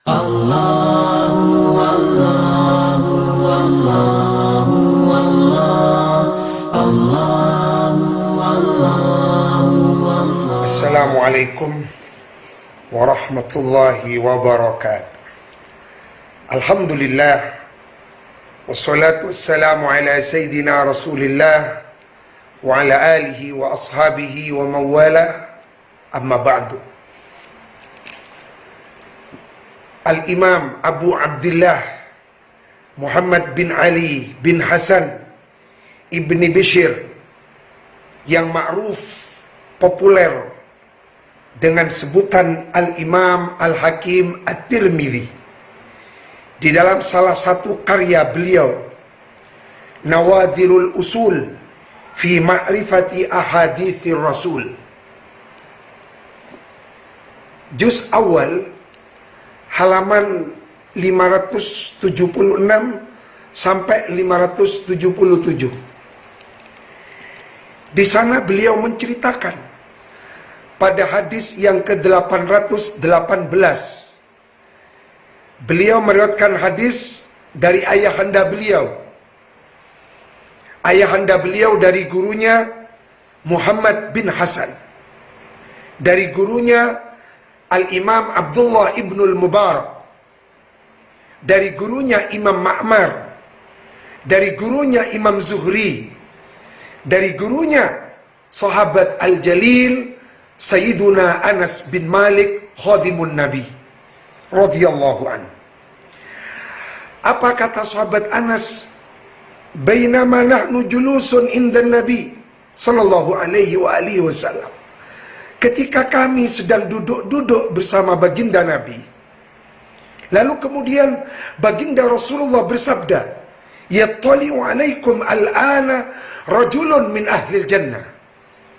Allahu Allahu Allahu Allah Allahu Allahu Allah. Assalamualaikum warahmatullahi wabarakatuh. Alhamdulillah wassalatu wassalamu ala sayyidina Rasulillah wa ala alihi wa ashabihi wa mawala, amma ba'du. Al-Imam Abu Abdullah Muhammad bin Ali bin Hasan Ibni Bishr yang ma'ruf populer dengan sebutan Al-Imam Al-Hakim At-Tirmidzi, di dalam salah satu karya beliau, Nawadirul Usul fi Ma'rifati Ahadithir Rasul, juz awal, halaman 576 sampai 577. Di sana beliau menceritakan pada hadis yang ke-818, beliau meriwayatkan hadis dari ayahanda beliau. Ayahanda beliau dari gurunya Muhammad bin Hasan, dari gurunya Al-Imam Abdullah ibnul Mubarak, dari gurunya Imam Ma'mar, dari gurunya Imam Zuhri, dari gurunya sahabat Al-Jalil Sayyiduna Anas bin Malik khadimun Nabi radhiyallahu anhu. Apa kata sahabat Anas? Bainama nahnu julusun indan Nabi sallallahu alaihi wa alihi wasallam. Ketika kami sedang duduk-duduk bersama baginda Nabi, lalu kemudian baginda Rasulullah bersabda, yattali'u alaikum al-ana rajulun min ahlil jannah.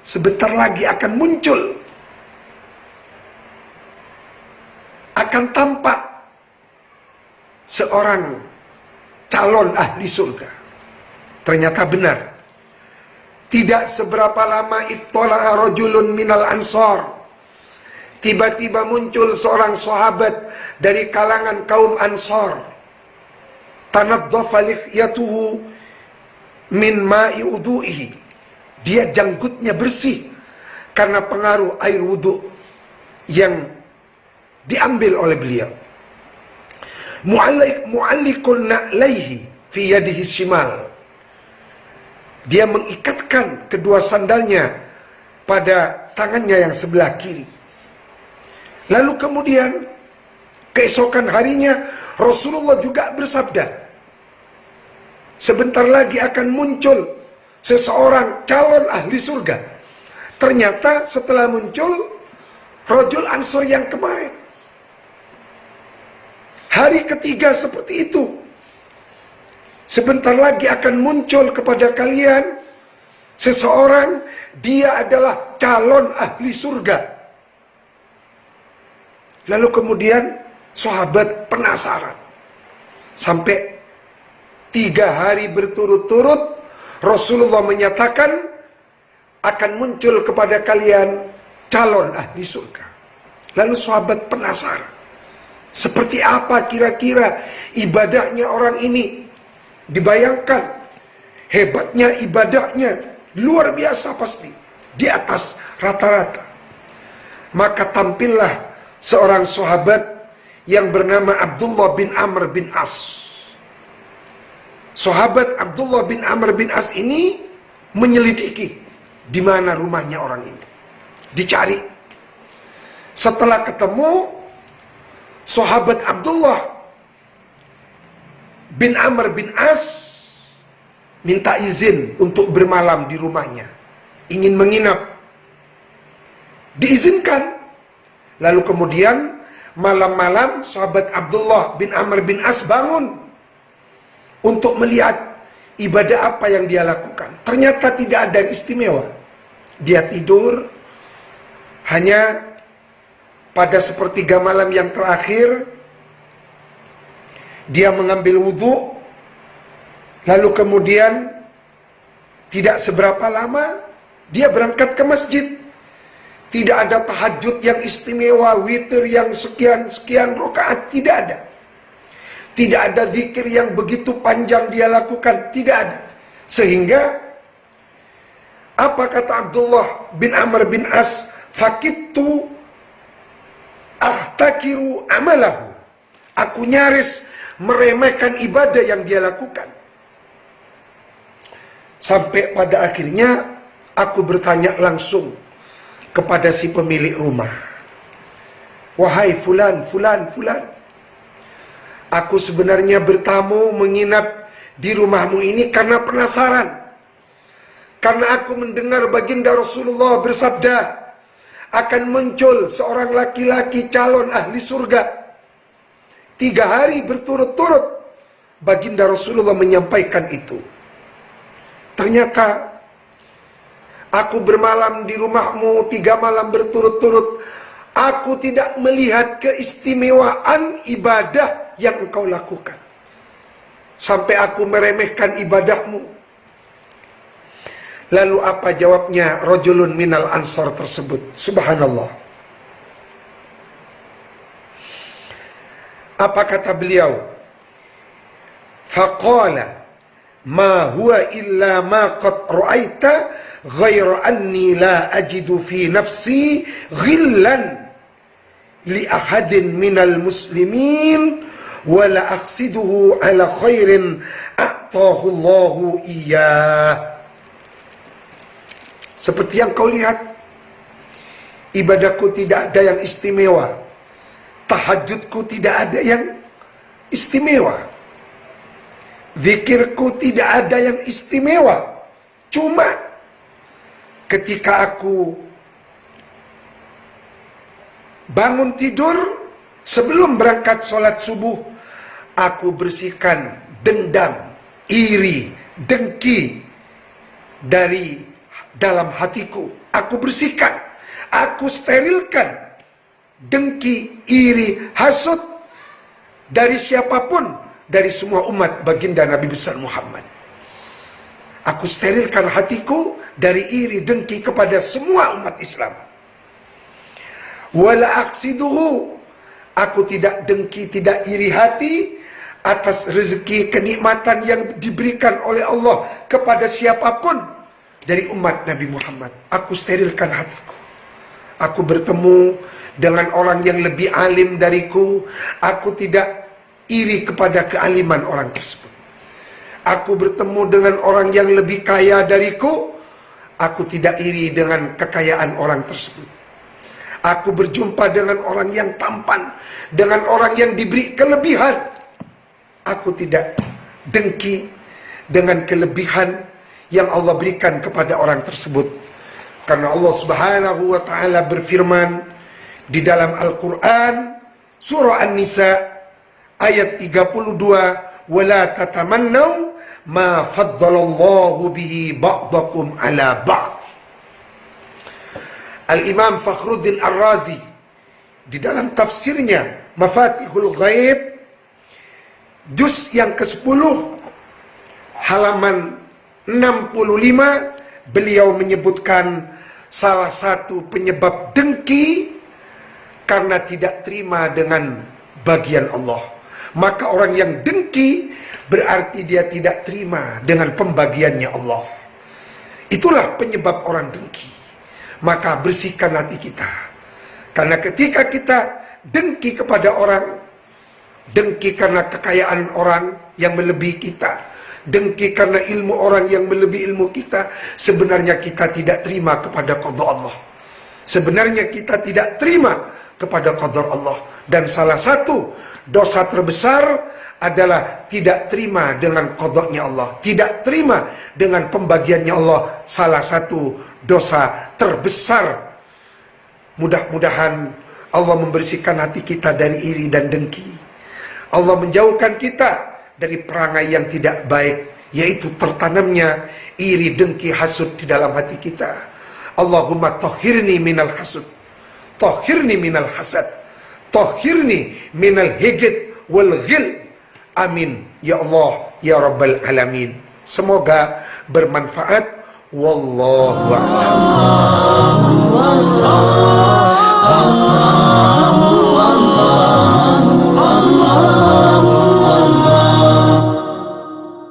Sebentar lagi akan muncul, akan tampak seorang calon ahli surga. Ternyata benar. Tidak seberapa lama ittala'a rajulun minal ansar, tiba-tiba muncul seorang sahabat dari kalangan kaum Ansar. Tanaddafa lihyatuhu min ma'i wudu'ihi. Dia janggutnya bersih karena pengaruh air wudu yang diambil oleh beliau. Mu'allikun na'laihi fi yadihi shimal. Dia mengikatkan kedua sandalnya pada tangannya yang sebelah kiri. Lalu kemudian keesokan harinya Rasulullah juga bersabda, sebentar lagi akan muncul seseorang calon ahli surga. Ternyata setelah muncul rajul Ansor yang kemarin. Hari ketiga seperti itu. Sebentar lagi akan muncul kepada kalian seseorang, dia adalah calon ahli surga. Lalu kemudian sahabat penasaran. Sampai 3 hari berturut-turut Rasulullah menyatakan akan muncul kepada kalian calon ahli surga. Lalu sahabat penasaran, seperti apa kira-kira ibadahnya orang ini? Dibayangkan hebatnya ibadahnya, luar biasa pasti, di atas rata-rata. Maka tampillah seorang sahabat yang bernama Abdullah bin Amr bin As. Sahabat Abdullah bin Amr bin As ini menyelidiki di mana rumahnya orang ini. Dicari. Setelah ketemu, sahabat Abdullah bin Amr bin As minta izin untuk bermalam di rumahnya, ingin menginap. Diizinkan. Lalu kemudian malam-malam sahabat Abdullah bin Amr bin As bangun untuk melihat ibadah apa yang dia lakukan. Ternyata tidak ada yang istimewa. Dia tidur hanya pada sepertiga malam yang terakhir. Dia mengambil wudhu, lalu kemudian tidak seberapa lama dia berangkat ke masjid. Tidak ada tahajud yang istimewa, witir yang sekian-sekian rakaat, tidak ada. Tidak ada zikir yang begitu panjang dia lakukan, tidak ada. Sehingga apa kata Abdullah bin Amr bin As? Fakittu ahtakiru amalahu. Aku nyaris meremehkan ibadah yang dia lakukan. Sampai pada akhirnya aku bertanya langsung kepada si pemilik rumah. Wahai fulan, aku sebenarnya bertamu menginap di rumahmu ini karena penasaran. Karena aku mendengar baginda Rasulullah bersabda, akan muncul seorang laki-laki calon ahli surga. 3 hari berturut-turut baginda Rasulullah menyampaikan itu. Ternyata aku bermalam di rumahmu 3 malam berturut-turut. Aku tidak melihat keistimewaan ibadah yang engkau lakukan. Sampai aku meremehkan ibadahmu. Lalu apa jawabnya rajulun minal ansar tersebut? Subhanallah. Apa kata beliau? Faqala ma huwa illa ma qad ra'aita ghaira anni la ajidu fi nafsi ghillan li ahadin minal muslimin wa la aqsiduhu ala khairin a'tahu Allahu iyyah. Seperti yang kau lihat, ibadahku tidak ada yang istimewa, tahajudku tidak ada yang istimewa, zikirku tidak ada yang istimewa. Cuma ketika aku bangun tidur sebelum berangkat sholat subuh, aku bersihkan dendam, iri, dengki dari dalam hatiku. Aku bersihkan, aku sterilkan dengki, iri, hasut dari siapapun, dari semua umat baginda Nabi besar Muhammad. Aku sterilkan hatiku dari iri, dengki kepada semua umat Islam. Wala aqsiduhu, aku tidak dengki, tidak iri hati atas rezeki kenikmatan yang diberikan oleh Allah kepada siapapun dari umat Nabi Muhammad. Aku sterilkan hatiku. Aku bertemu dengan orang yang lebih alim dariku, aku tidak iri kepada kealiman orang tersebut. Aku bertemu dengan orang yang lebih kaya dariku, aku tidak iri dengan kekayaan orang tersebut. Aku berjumpa dengan orang yang tampan, dengan orang yang diberi kelebihan, aku tidak dengki dengan kelebihan yang Allah berikan kepada orang tersebut. Karena Allah Subhanahu wa taala berfirman di dalam Al-Qur'an surah An-Nisa ayat 32, "Wala tatamannaw ma faddalallahu bihi ba'dakum 'ala ba'd." Al-Imam Fakhruddin Ar-Razi di dalam tafsirnya Mafatihul Ghaib juz yang ke-10 halaman 65, beliau menyebutkan salah satu penyebab dengki karena tidak terima dengan bagian Allah. Maka orang yang dengki berarti dia tidak terima dengan pembagiannya Allah. Itulah penyebab orang dengki. Maka bersihkan hati kita. Karena ketika kita dengki kepada orang, dengki karena kekayaan orang yang melebihi kita, dengki karena ilmu orang yang melebihi ilmu kita, sebenarnya kita tidak terima kepada qada Allah. Sebenarnya kita tidak terima kepada qadar Allah. Dan salah satu dosa terbesar adalah tidak terima dengan qadanya Allah, tidak terima dengan pembagiannya Allah. Salah satu dosa terbesar. Mudah-mudahan Allah membersihkan hati kita dari iri dan dengki. Allah menjauhkan kita dari perangai yang tidak baik, yaitu tertanamnya iri, dengki, hasud di dalam hati kita. Allahumma tahhirni minal hasud, tahhirni minal hasad, tahhirni minal hijid wal ghil. Amin ya Allah ya Rabbal Alamin. Semoga bermanfaat. Wallahu a'lam.